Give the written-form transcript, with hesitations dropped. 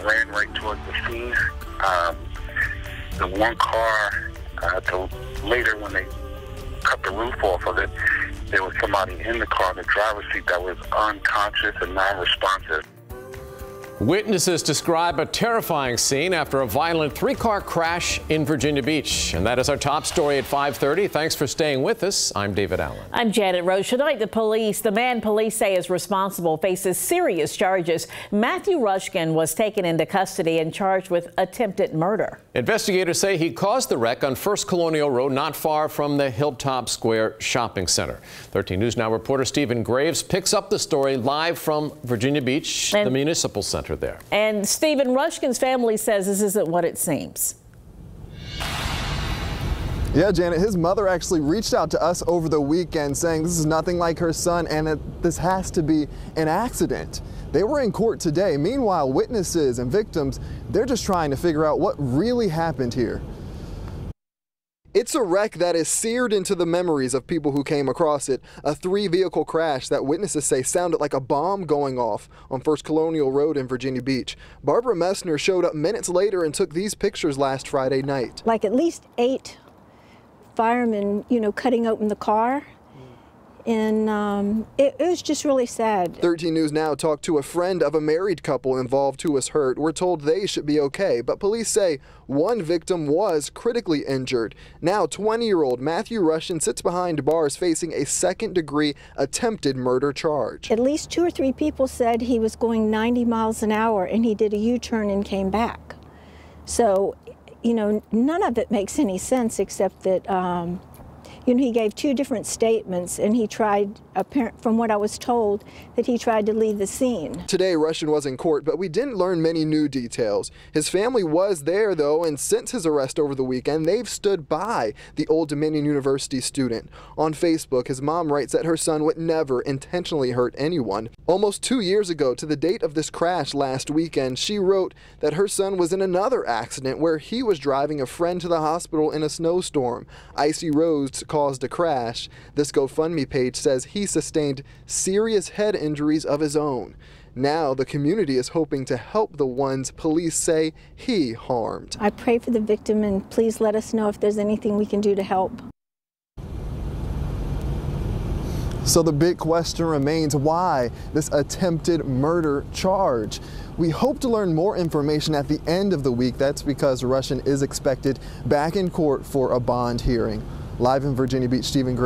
ran right towards the scene. The one car, later when they cut the roof off of it, there was somebody in the car in the driver's seat that was unconscious and non-responsive. Witnesses describe a terrifying scene after a violent three-car crash in Virginia Beach. And that is our top story at 5:30. Thanks for staying with us. I'm David Allen. I'm Janet Rose. Tonight, the man police say is responsible faces serious charges. Matthew Rushkin was taken into custody and charged with attempted murder. Investigators say he caused the wreck on First Colonial Road, not far from the Hilltop Square Shopping Center. 13 News Now reporter Stephen Graves picks up the story live from Virginia Beach, the Municipal Center there. And Stephen, Rushkin's family says this isn't what it seems. Yeah, Janet, his mother actually reached out to us over the weekend saying this is nothing like her son and that this has to be an accident. They were in court today. Meanwhile, witnesses and victims, they're just trying to figure out what really happened here. It's a wreck that is seared into the memories of people who came across it. A three-vehicle crash that witnesses say sounded like a bomb going off on First Colonial Road in Virginia Beach. Barbara Messner showed up minutes later and took these pictures last Friday night. Like at least 8 firemen, cutting open the car. And it was just really sad. 13 News Now talked to a friend of a married couple involved who was hurt. We're told they should be okay, but police say one victim was critically injured. Now 20-year-old Matthew Rushkin sits behind bars facing a second-degree attempted murder charge. At least 2 or 3 people said he was going 90 miles an hour and he did a U-turn and came back. So, none of it makes any sense except that he gave 2 different statements, and he tried, from what I was told, that he tried to leave the scene. Today, Rushkin was in court, but we didn't learn many new details. His family was there, though, and since his arrest over the weekend, they've stood by the Old Dominion University student. On Facebook, his mom writes that her son would never intentionally hurt anyone. Almost 2 years ago, to the date of this crash last weekend, she wrote that her son was in another accident where he was driving a friend to the hospital in a snowstorm. Icy roads caused a crash. This GoFundMe page says he sustained serious head injuries of his own. Now the community is hoping to help the ones police say he harmed. I pray for the victim, and please let us know if there's anything we can do to help. So the big question remains, why this attempted murder charge? We hope to learn more information at the end of the week. That's because Rushkin is expected back in court for a bond hearing. Live in Virginia Beach, Stephen Graves.